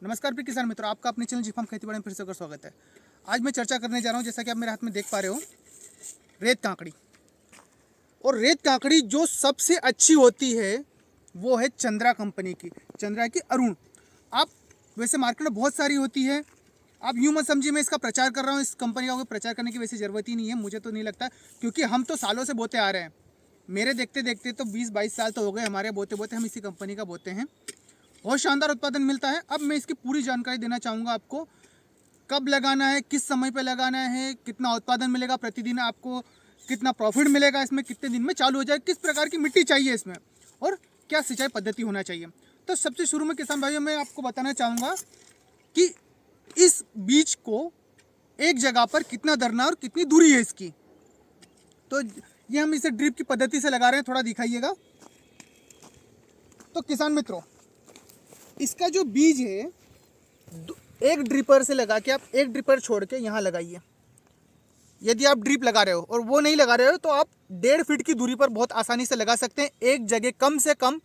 नमस्कार प्रिय किसान मित्रों, आपका अपने चैनल जीफार्म खेती बाड़ी में फिर से स्वागत है। आज मैं चर्चा करने जा रहा हूं, जैसा कि आप मेरे हाथ में देख पा रहे हो, रेत कांकड़ी। और रेत कांकड़ी जो सबसे अच्छी होती है वो है चंद्रा कंपनी की, चंद्रा की अरुण। आप वैसे मार्केट में बहुत सारी होती है, आप यूँ मत समझिए मैं इसका प्रचार कर रहा हूँ। इस कंपनी का कोई प्रचार करने की वैसे ज़रूरत ही नहीं है, मुझे तो नहीं लगता, क्योंकि हम तो सालों से बोते आ रहे हैं। मेरे देखते देखते तो 20-22 साल तो हो गए हमारे बोते बोते, हम इसी कंपनी का बोते हैं। बहुत शानदार उत्पादन मिलता है। अब मैं इसकी पूरी जानकारी देना चाहूँगा आपको, कब लगाना है, किस समय पे लगाना है, कितना उत्पादन मिलेगा प्रतिदिन, आपको कितना प्रॉफिट मिलेगा इसमें, कितने दिन में चालू हो जाए, किस प्रकार की मिट्टी चाहिए इसमें और क्या सिंचाई पद्धति होना चाहिए। तो सबसे शुरू में किसान भाइयों मैं आपको बताना चाहूँगा कि इस बीज को एक जगह पर कितना धरना और कितनी दूरी है इसकी। तो ये हम इसे ड्रिप की पद्धति से लगा रहे हैं, थोड़ा दिखाइएगा। तो किसान मित्रों, इसका जो बीज है एक ड्रिपर से लगा के, आप एक ड्रिपर छोड़ के यहाँ लगाइए। यदि आप ड्रिप लगा रहे हो और वो नहीं लगा रहे हो तो आप 1.5 फीट की दूरी पर बहुत आसानी से लगा सकते हैं। एक जगह कम से कम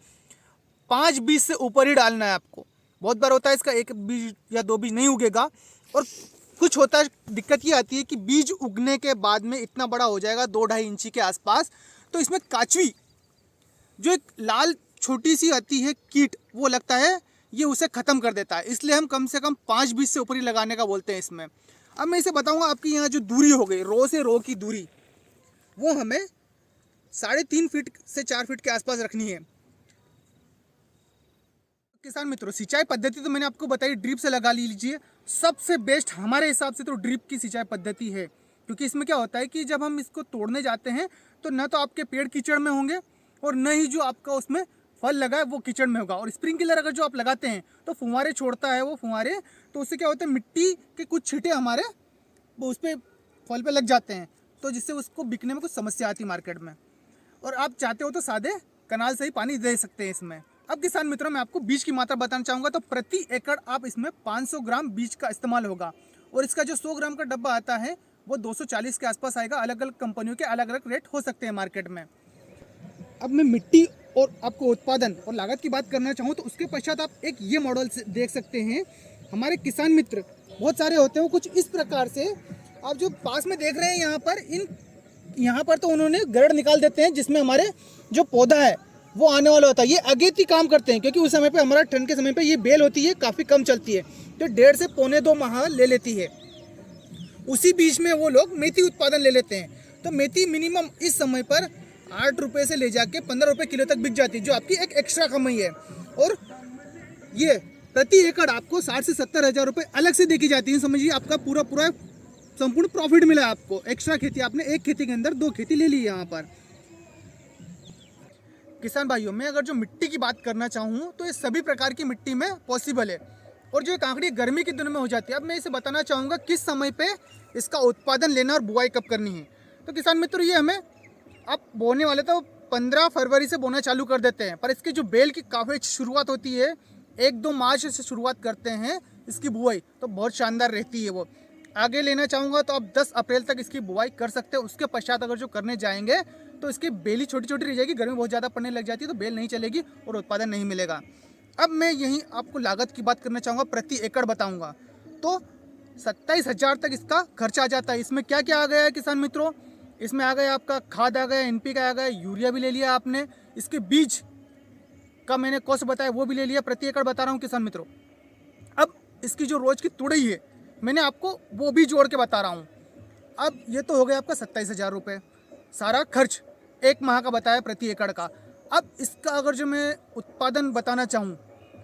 5 बीज से ऊपर ही डालना है आपको। बहुत बार होता है इसका एक बीज या 2 बीज नहीं उगेगा, और कुछ होता है, दिक्कत ये आती है कि बीज उगने के बाद में इतना बड़ा हो जाएगा 2-2.5 इंची के आसपास, तो इसमें काचवी जो एक लाल छोटी सी आती है कीट, वो लगता है, ये उसे ख़त्म कर देता है। इसलिए हम कम से कम 5 बीज से ऊपर ही लगाने का बोलते हैं इसमें। अब मैं इसे बताऊंगा, आपकी यहाँ जो दूरी हो गई, रो से रो की दूरी, वो हमें 3.5 फीट से 4 फीट के आसपास रखनी है। किसान मित्रों, सिंचाई पद्धति तो मैंने आपको बताई, ड्रिप से लगा लीजिए। सबसे बेस्ट हमारे हिसाब से तो ड्रिप की सिंचाई पद्धति है, क्योंकि इसमें क्या होता है कि जब हम इसको तोड़ने जाते हैं तो न तो आपके पेड़ कीचड़ में होंगे और न ही जो आपका उसमें फल लगा है वो कीचड़ में होगा। और स्प्रिंकलर अगर जो आप लगाते हैं तो फुहारे छोड़ता है वो फुहारे, तो उससे क्या होता है, मिट्टी के कुछ छींटे हमारे वो उस पर फल पे लग जाते हैं, तो जिससे उसको बिकने में कुछ समस्या आती है मार्केट में। और आप चाहते हो तो सादे कनाल से ही पानी दे सकते हैं इसमें। अब किसान मित्रों, मैं आपको बीज की मात्रा बताना चाहूँगा। तो प्रति एकड़ आप इसमें 500 ग्राम बीज का इस्तेमाल होगा, और इसका जो 100 ग्राम का डब्बा आता है वो 240 के आसपास आएगा। अलग अलग कंपनियों के अलग अलग रेट हो सकते हैं मार्केट में। अब मैं मिट्टी और आपको उत्पादन और लागत की बात करना चाहूँ तो उसके पश्चात आप एक ये मॉडल देख सकते हैं। हमारे किसान मित्र बहुत सारे होते हैं, वो कुछ इस प्रकार से, आप जो पास में देख रहे हैं यहाँ पर तो उन्होंने गरड़ निकाल देते हैं, जिसमें हमारे जो पौधा है वो आने वाला होता है। ये अगेती काम करते हैं, क्योंकि उस समय पे हमारा ठंड के समय पे ये बेल होती है, काफ़ी कम चलती है, तो 1.5 से 1.25 माह ले लेती है। उसी बीच में वो लोग मेथी उत्पादन ले लेते हैं। तो मेथी मिनिमम इस समय पर 8 रुपये से ले जाके 15 रुपये किलो तक बिक जाती है, जो आपकी एक एक्स्ट्रा कमाई है। और ये प्रति एकड़ आपको 60 से 70 हज़ार रुपये अलग से देखी जाती है। समझिए आपका पूरा संपूर्ण प्रॉफिट मिला आपको। एक्स्ट्रा खेती आपने एक खेती के अंदर 2 खेती ले ली है यहाँ पर। किसान भाइयों, मैं अगर जो मिट्टी की बात करना चाहूँ तो ये सभी प्रकार की मिट्टी में पॉसिबल है, और जो कांकड़ी गर्मी के दिनों में हो जाती है। अब मैं इसे बताना चाहूँगा किस समय पे इसका उत्पादन लेना और बुआई कब करनी है। तो किसान मित्रों, ये हमें, आप बोने वाले तो 15 फरवरी से बोना चालू कर देते हैं, पर इसकी जो बेल की काफ़ी शुरुआत होती है 1-2 मार्च से शुरुआत करते हैं इसकी बुआई, तो बहुत शानदार रहती है वो। आगे लेना चाहूँगा तो आप 10 अप्रैल तक इसकी बुआई कर सकते हैं। उसके पश्चात अगर जो करने जाएंगे तो इसकी बेली छोटी छोटी रह जाएगी, गर्मी बहुत ज़्यादा पड़ने लग जाती है तो बेल नहीं चलेगी और उत्पादन नहीं मिलेगा। अब मैं यहीं आपको लागत की बात करना चाहूँगा, प्रति एकड़ बताऊँगा तो 27,000 तक इसका खर्चा आ जाता है। इसमें क्या क्या आ गया है किसान मित्रों, इसमें आ गया आपका खाद आ गया, NPK आ गया, यूरिया भी ले लिया आपने, इसके बीज का मैंने कॉस्ट बताया वो भी ले लिया। प्रति एकड़ बता रहा हूँ किसान मित्रों। अब इसकी जो रोज की तुड़ई है मैंने आपको वो भी जोड़ के बता रहा हूँ। अब ये तो हो गया आपका 27,000 रुपये सारा खर्च, 1 माह का बताया प्रति एकड़ का। अब इसका अगर जो मैं उत्पादन बताना चाहूँ,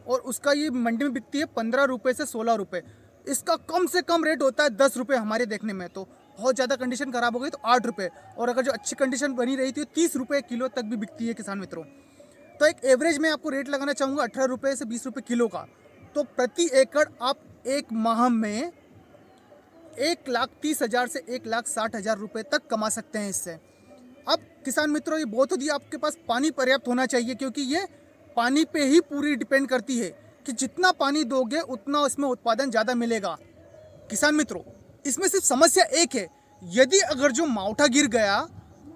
और उसका ये मंडी में बिकती है 15 रुपये से 16 रुपये। इसका कम से कम रेट होता है 10 रुपये हमारे देखने में, तो बहुत ज़्यादा कंडीशन खराब हो गई तो 8 रुपये, और अगर जो अच्छी कंडीशन बनी रही थी तो 30 रुपये किलो तक भी बिकती है किसान मित्रों। तो एक एवरेज में आपको रेट लगाना चाहूँगा 18 रुपये से 20 रुपये किलो का। तो प्रति एकड़ आप 1 माह में 1,30,000 से 1,60,000 रुपये तक कमा सकते हैं इससे। अब किसान मित्रों, ये बहुत ही आपके पास पानी पर्याप्त होना चाहिए, क्योंकि ये पानी पे ही पूरी डिपेंड करती है कि जितना पानी दोगे उतना इसमें उत्पादन ज़्यादा मिलेगा। किसान मित्रों, इसमें सिर्फ समस्या एक है, यदि अगर जो मावठा गिर गया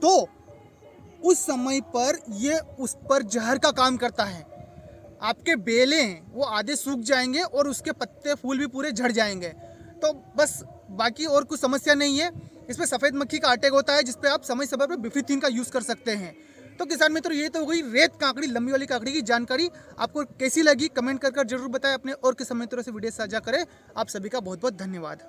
तो उस समय पर ये उस पर जहर का काम करता है। आपके बेले हैं वो आधे सूख जाएंगे और उसके पत्ते फूल भी पूरे झड़ जाएंगे। तो बस बाकी और कुछ समस्या नहीं है। इसमें सफ़ेद मक्खी का अटैक होता है जिसपे आप समय समय पर बिफिथिन का यूज़ कर सकते हैं। तो किसान मित्रों, ये तो हो गई रेत काकड़ी, लंबी वाली काकड़ी की जानकारी। आपको कैसी लगी कमेंट कर जरूर बताएं। अपने और किसान मित्रों से वीडियो साझा करें। आप सभी का बहुत बहुत धन्यवाद।